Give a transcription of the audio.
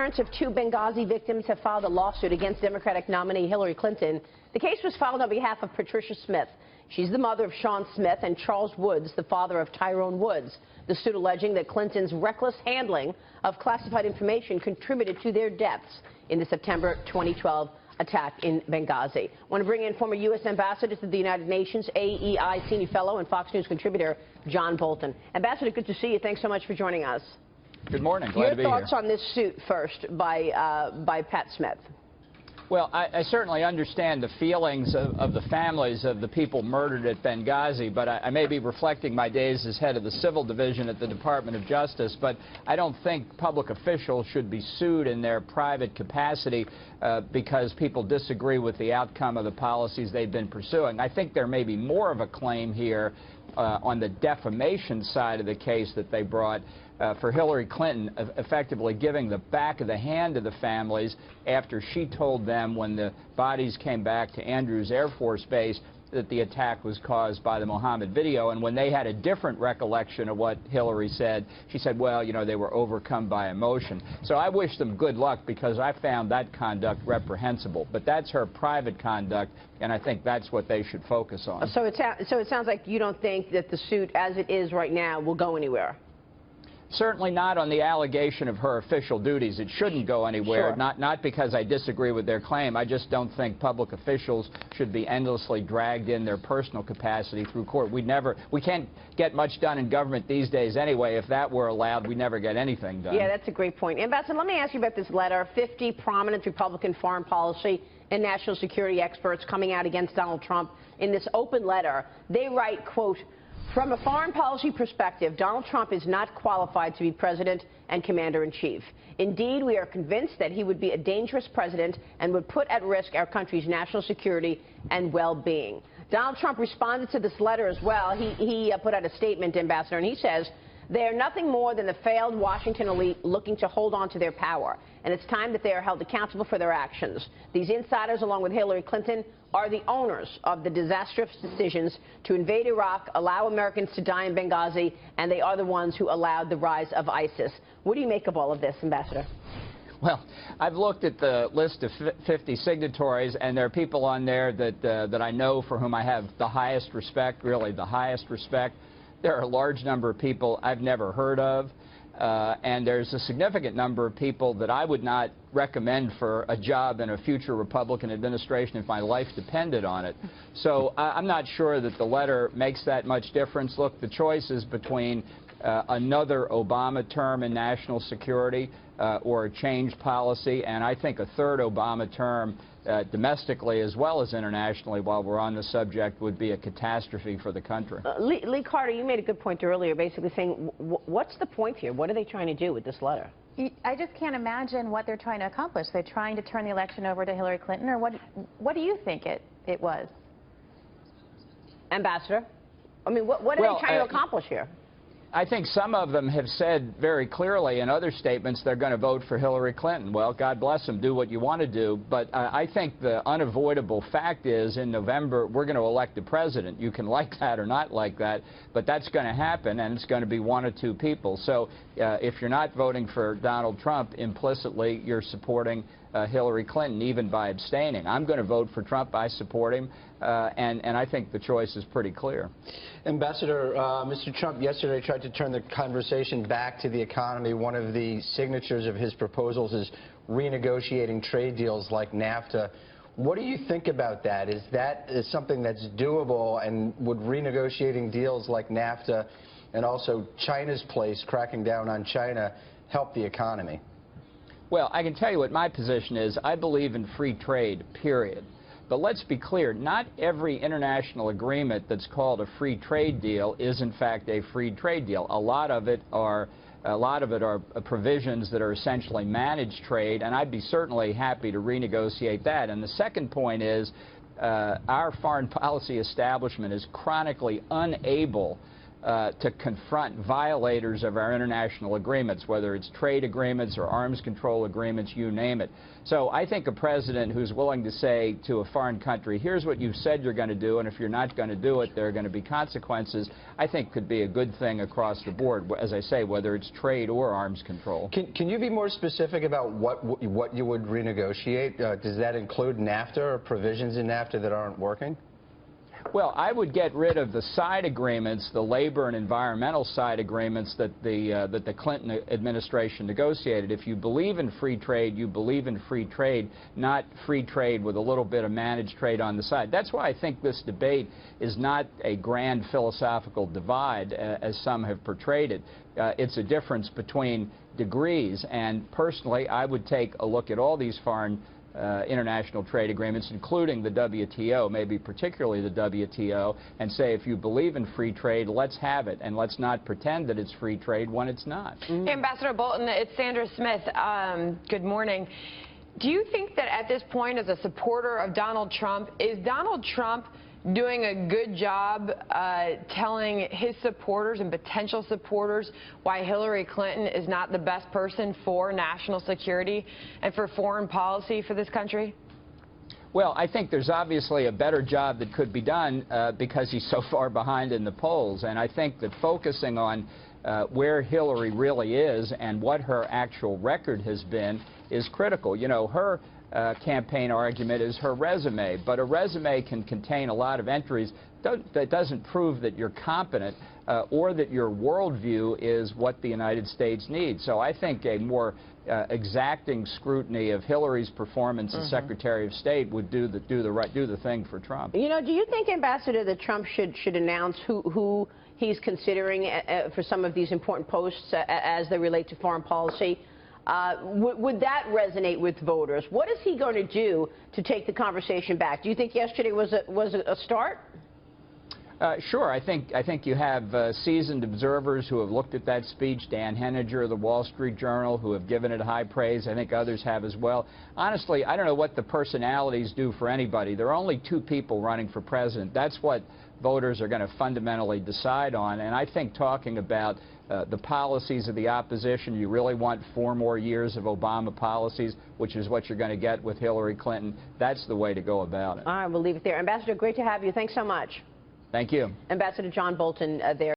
parents of two Benghazi victims have filed a lawsuit against Democratic nominee Hillary Clinton. The case was filed on behalf of Patricia Smith. She's the mother of Sean Smith and Charles Woods, the father of Tyrone Woods. The suit alleging that Clinton's reckless handling of classified information contributed to their deaths in the September 2012 attack in Benghazi. I want to bring in former U.S. Ambassador to the United Nations, AEI Senior Fellow and Fox News contributor, John Bolton. Ambassador, good to see you. Thanks so much for joining us. Good morning. Glad to be here. Your thoughts on this suit first by Pat Smith? Well, I certainly understand the feelings of the families of the people murdered at Benghazi, but I may be reflecting my days as head of the Civil Division at the Department of Justice, but I don't think public officials should be sued in their private capacity because people disagree with the outcome of the policies they've been pursuing. I think there may be more of a claim here on the defamation side of the case that they brought for Hillary Clinton effectively giving the back of the hand to the families after she told them when the bodies came back to Andrews Air Force Base that the attack was caused by the Mohammed video. And when they had a different recollection of what Hillary said, she said, well, you know, they were overcome by emotion. So I wish them good luck because I found that conduct reprehensible. But that's her private conduct, and I think that's what they should focus on. So it sounds like you don't think that the suit as it is right now will go anywhere. Certainly not on the allegation of her official duties. It shouldn't go anywhere, sure. Not because I disagree with their claim. I just don't think public officials should be endlessly dragged in their personal capacity through court. We can't get much done in government these days anyway. If that were allowed, we'd never get anything done. Yeah, that's a great point. Ambassador, let me ask you about this letter. 50 prominent Republican foreign policy and national security experts coming out against Donald Trump in this open letter. They write, quote, from a foreign policy perspective, Donald Trump is not qualified to be president and commander-in-chief. Indeed, we are convinced that he would be a dangerous president and would put at risk our country's national security and well-being. Donald Trump responded to this letter as well. He put out a statement, Ambassador, and he says, they are nothing more than the failed Washington elite looking to hold on to their power, and it's time that they are held accountable for their actions. These insiders, along with Hillary Clinton, are the owners of the disastrous decisions to invade Iraq, allow Americans to die in Benghazi, and they are the ones who allowed the rise of ISIS. What do you make of all of this, Ambassador? Well, I've looked at the list of 50 signatories, and there are people on there that I know for whom I have the highest respect, really the highest respect. There are a large number of people I've never heard of, and there's a significant number of people that I would not recommend for a job in a future Republican administration if my life depended on it. So I'm not sure that the letter makes that much difference. Look, the choice is between another Obama term in national security or a change policy, and I think a third Obama term domestically as well as internationally, while we're on the subject, would be a catastrophe for the country. Lee Carter, you made a good point earlier, basically saying, what's the point here? What are they trying to do with this letter? I just can't imagine what they're trying to accomplish. They're trying to turn the election over to Hillary Clinton, or what do you think it was? Ambassador, I mean, what are they trying to accomplish here? I think some of them have said very clearly in other statements they're going to vote for Hillary Clinton. Well, God bless them. Do what you want to do. But I think the unavoidable fact is in November we're going to elect a president. You can like that or not like that, but that's going to happen, and it's going to be one or two people. So if you're not voting for Donald Trump, implicitly you're supporting Hillary Clinton, even by abstaining. I'm going to vote for Trump. I support him, and I think the choice is pretty clear. Ambassador, Mr. Trump yesterday tried to turn the conversation back to the economy. One of the signatures of his proposals is renegotiating trade deals like NAFTA. What do you think about that? Is that something that's doable, and would renegotiating deals like NAFTA and also China's place, cracking down on China, help the economy? Well, I can tell you what my position is. I believe in free trade, period. But let's be clear, not every international agreement that's called a free trade deal is in fact a free trade deal. A lot of it are provisions that are essentially managed trade, and I'd be certainly happy to renegotiate that. And the second point is our foreign policy establishment is chronically unable to confront violators of our international agreements, whether it's trade agreements or arms control agreements, you name it. So I think a president who's willing to say to a foreign country, here's what you've said you're going to do, and if you're not going to do it, there are going to be consequences, I think could be a good thing across the board, as I say, whether it's trade or arms control. Can you be more specific about what you would renegotiate? Does that include NAFTA or provisions in NAFTA that aren't working? Well, I would get rid of the side agreements, the labor and environmental side agreements that the Clinton administration negotiated. If you believe in free trade, you believe in free trade, not free trade with a little bit of managed trade on the side. That's why I think this debate is not a grand philosophical divide, as some have portrayed it. It's a difference between degrees, and personally, I would take a look at all these foreign international trade agreements, including the WTO, maybe particularly the WTO, and say, if you believe in free trade, let's have it, and let's not pretend that it's free trade when it's not. Hey, Ambassador Bolton, it's Sandra Smith. Good morning. Do you think that at this point, as a supporter of Donald Trump, is Donald Trump doing a good job telling his supporters and potential supporters why Hillary Clinton is not the best person for national security and for foreign policy for this country? Well, I think there's obviously a better job that could be done because he's so far behind in the polls. And I think that focusing on where Hillary really is and what her actual record has been is critical. You know, her campaign argument is her resume, but a resume can contain a lot of entries that doesn't prove that you're competent or that your worldview is what the United States needs. So I think a more exacting scrutiny of Hillary's performance as Secretary of State would do the thing for Trump. You know, do you think, Ambassador, that Trump should announce who he's considering for some of these important posts as they relate to foreign policy? Would that resonate with voters? What is he going to do to take the conversation back? Do you think yesterday was a start? Sure. I think you have seasoned observers who have looked at that speech. Dan Henninger of the Wall Street Journal, who have given it high praise. I think others have as well. Honestly, I don't know what the personalities do for anybody. There are only two people running for president. That's what voters are going to fundamentally decide on. And I think talking about the policies of the opposition, you really want 4 more years of Obama policies, which is what you're going to get with Hillary Clinton. That's the way to go about it. All right, we'll leave it there. Ambassador, great to have you. Thanks so much. Thank you. Ambassador John Bolton there.